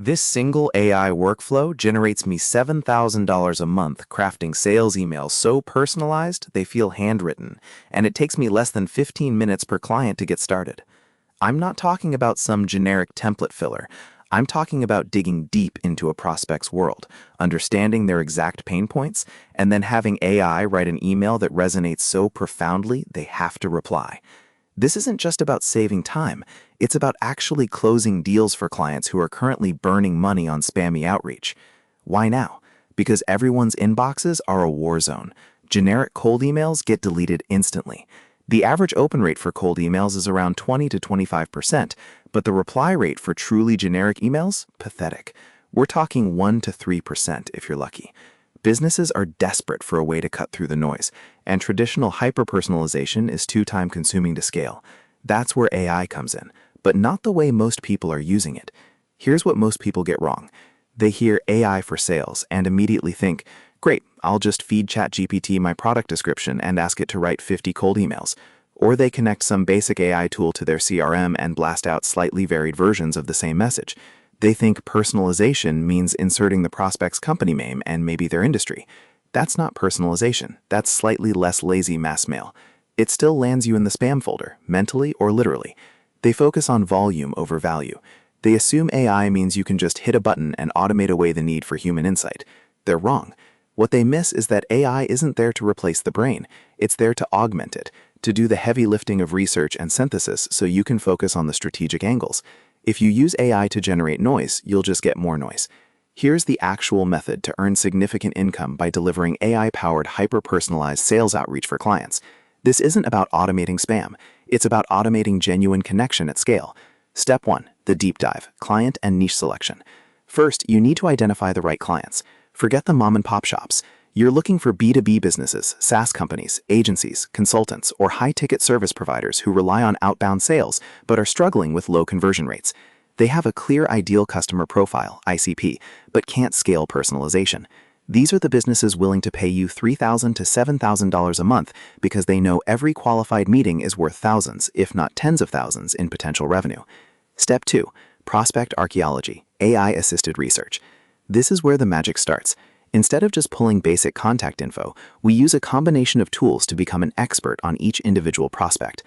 This single AI workflow generates me $7,000 a month crafting sales emails so personalized they feel handwritten, and it takes me less than 15 minutes per client to get started. I'm not talking about some generic template filler. I'm talking about digging deep into a prospect's world, understanding their exact pain points, and then having AI write an email that resonates so profoundly they have to reply. This isn't just about saving time, it's about actually closing deals for clients who are currently burning money on spammy outreach. Why now? Because everyone's inboxes are a war zone. Generic cold emails get deleted instantly. The average open rate for cold emails is around 20 to 25%, but the reply rate for truly generic emails? Pathetic. We're talking 1 to 3% if you're lucky. Businesses are desperate for a way to cut through the noise, and traditional hyper-personalization is too time-consuming to scale. That's where AI comes in, but not the way most people are using it. Here's what most people get wrong. They hear AI for sales and immediately think, great, I'll just feed ChatGPT my product description and ask it to write 50 cold emails. Or they connect some basic AI tool to their CRM and blast out slightly varied versions of the same message. They think personalization means inserting the prospect's company name and maybe their industry. That's not personalization. That's slightly less lazy mass mail. It still lands you in the spam folder, mentally or literally. They focus on volume over value. They assume AI means you can just hit a button and automate away the need for human insight. They're wrong. What they miss is that AI isn't there to replace the brain. It's there to augment it, to do the heavy lifting of research and synthesis so you can focus on the strategic angles. If you use AI to generate noise, you'll just get more noise. Here's the actual method to earn significant income by delivering AI-powered hyper-personalized sales outreach for clients. This isn't about automating spam. It's about automating genuine connection at scale. Step 1. The deep dive, client and niche selection. First, you need to identify the right clients. Forget the mom-and-pop shops. You're looking for B2B businesses, SaaS companies, agencies, consultants, or high-ticket service providers who rely on outbound sales but are struggling with low conversion rates. They have a clear ideal customer profile, ICP, but can't scale personalization. These are the businesses willing to pay you $3,000 to $7,000 a month because they know every qualified meeting is worth thousands, if not tens of thousands, in potential revenue. Step 2. Prospect Archeology, AI-assisted research. This is where the magic starts. Instead of just pulling basic contact info, we use a combination of tools to become an expert on each individual prospect.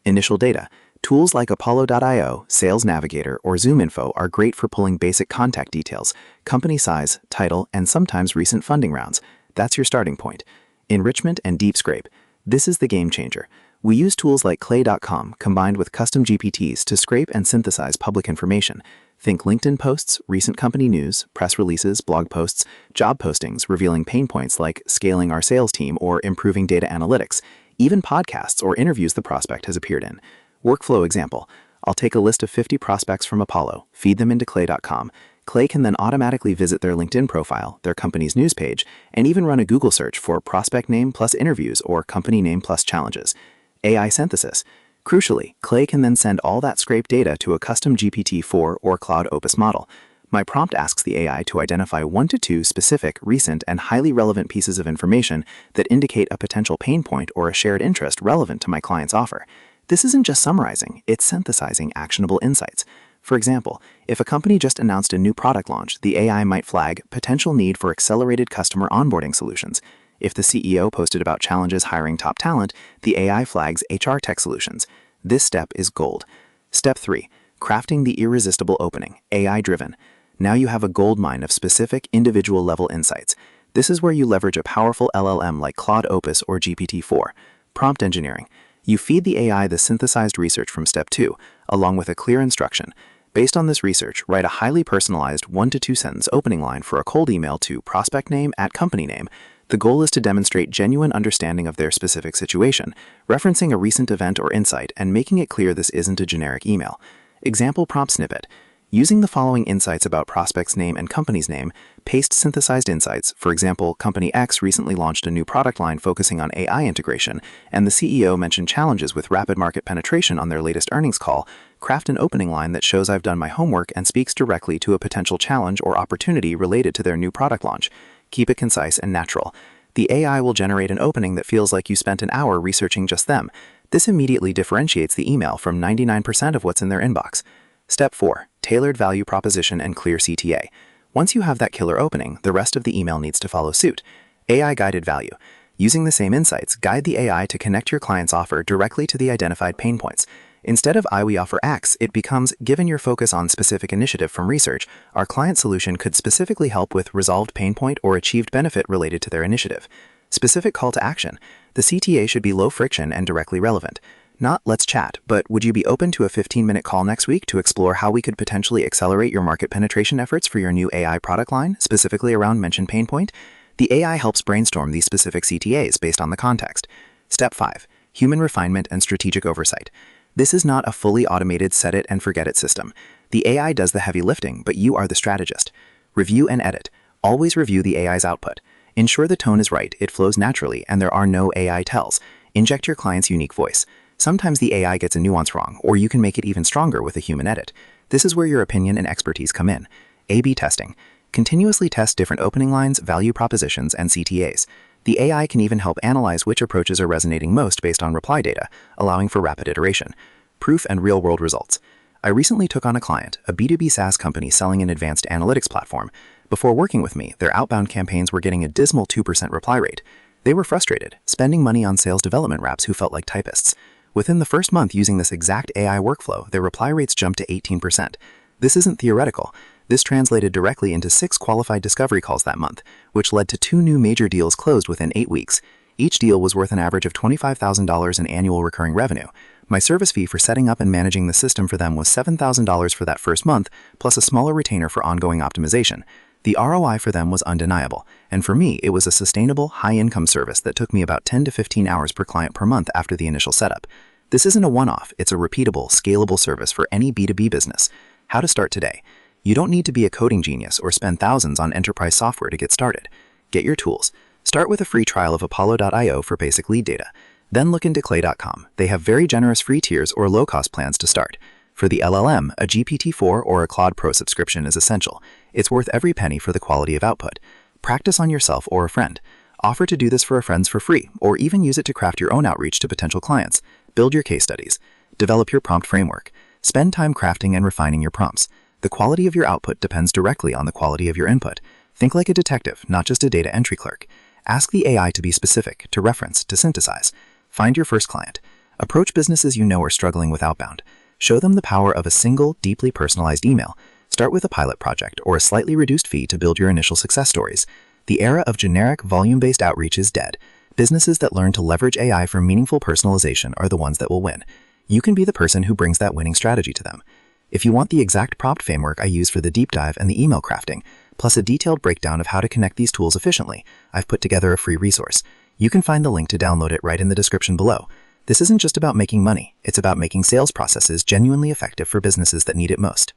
Initial data. Tools like Apollo.io, Sales Navigator, or ZoomInfo are great for pulling basic contact details, company size, title, and sometimes recent funding rounds. That's your starting point. Enrichment and deep scrape. This is the game changer. We use tools like Clay.com combined with custom GPTs to scrape and synthesize public information. Think LinkedIn posts, recent company news, press releases, blog posts, job postings revealing pain points like scaling our sales team or improving data analytics, even podcasts or interviews the prospect has appeared in. Workflow example. I'll take a list of 50 prospects from Apollo, feed them into Clay.com. Clay can then automatically visit their LinkedIn profile, their company's news page, and even run a Google search for prospect name plus interviews or company name plus challenges. AI synthesis. Crucially, Clay can then send all that scraped data to a custom GPT-4 or Claude Opus model. My prompt asks the AI to identify 1 to 2 specific, recent, and highly relevant pieces of information that indicate a potential pain point or a shared interest relevant to my client's offer. This isn't just summarizing, it's synthesizing actionable insights. For example, if a company just announced a new product launch, the AI might flag potential need for accelerated customer onboarding solutions. If the CEO posted about challenges hiring top talent, the AI flags HR tech solutions. This step is gold. Step 3. Crafting the irresistible opening, AI-driven. Now you have a goldmine of specific, individual-level insights. This is where you leverage a powerful LLM like Claude Opus or GPT-4. Prompt engineering. You feed the AI the synthesized research from Step 2, along with a clear instruction. Based on this research, write a highly personalized 1 to 2 sentence opening line for a cold email to prospect name at company name. The goal is to demonstrate genuine understanding of their specific situation, referencing a recent event or insight and making it clear this isn't a generic email. Example prompt snippet. Using the following insights about prospect's name and company's name, paste synthesized insights. For example, Company X recently launched a new product line focusing on AI integration, and the CEO mentioned challenges with rapid market penetration on their latest earnings call. Craft an opening line that shows I've done my homework and speaks directly to a potential challenge or opportunity related to their new product launch. Keep it concise and natural. The AI will generate an opening that feels like you spent an hour researching just them. This immediately differentiates the email from 99% of what's in their inbox. Step 4. tailored value proposition, and clear CTA. Once you have that killer opening, the rest of the email needs to follow suit. AI-guided value. Using the same insights, guide the AI to connect your client's offer directly to the identified pain points. Instead of we offer X, it becomes, given your focus on specific initiative from research, our client solution could specifically help with resolved pain point or achieved benefit related to their initiative. Specific call to action. The CTA should be low friction and directly relevant. Not let's chat, but would you be open to a 15-minute call next week to explore how we could potentially accelerate your market penetration efforts for your new AI product line, specifically around mentioned pain point? The AI helps brainstorm these specific CTAs based on the context. Step 5. Human refinement and strategic oversight. This is not a fully automated set-it-and-forget-it system. The AI does the heavy lifting, but you are the strategist. Review and edit. Always review the AI's output. Ensure the tone is right, it flows naturally, and there are no AI tells. Inject your client's unique voice. Sometimes the AI gets a nuance wrong, or you can make it even stronger with a human edit. This is where your opinion and expertise come in. A/B testing. Continuously test different opening lines, value propositions, and CTAs. The AI can even help analyze which approaches are resonating most based on reply data, allowing for rapid iteration. Proof and real-world results. I recently took on a client, a B2B SaaS company selling an advanced analytics platform. Before working with me, their outbound campaigns were getting a dismal 2% reply rate. They were frustrated, spending money on sales development reps who felt like typists. Within the first month using this exact AI workflow, their reply rates jumped to 18%. This isn't theoretical. This translated directly into 6 qualified discovery calls that month, which led to 2 new major deals closed within 8 weeks. Each deal was worth an average of $25,000 in annual recurring revenue. My service fee for setting up and managing the system for them was $7,000 for that first month, plus a smaller retainer for ongoing optimization. The ROI for them was undeniable, and for me, it was a sustainable, high-income service that took me about 10 to 15 hours per client per month after the initial setup. This isn't a one-off, it's a repeatable, scalable service for any B2B business. How to start today. You don't need to be a coding genius or spend thousands on enterprise software to get started. Get your tools. Start with a free trial of Apollo.io for basic lead data. Then look into Clay.com. They have very generous free tiers or low-cost plans to start. For the LLM, a GPT-4 or a Claude Pro subscription is essential. It's worth every penny for the quality of output. Practice on yourself or a friend. Offer to do this for friends for free, or even use it to craft your own outreach to potential clients. Build your case studies. Develop your prompt framework. Spend time crafting and refining your prompts. The quality of your output depends directly on the quality of your input. Think like a detective, not just a data entry clerk. Ask the AI to be specific, to reference, to synthesize. Find your first client. Approach businesses you know are struggling with outbound. Show them the power of a single, deeply personalized email. Start with a pilot project or a slightly reduced fee to build your initial success stories. The era of generic, volume-based outreach is dead. Businesses that learn to leverage AI for meaningful personalization are the ones that will win. You can be the person who brings that winning strategy to them. If you want the exact prompt framework I use for the deep dive and the email crafting, plus a detailed breakdown of how to connect these tools efficiently, I've put together a free resource. You can find the link to download it right in the description below. This isn't just about making money, it's about making sales processes genuinely effective for businesses that need it most.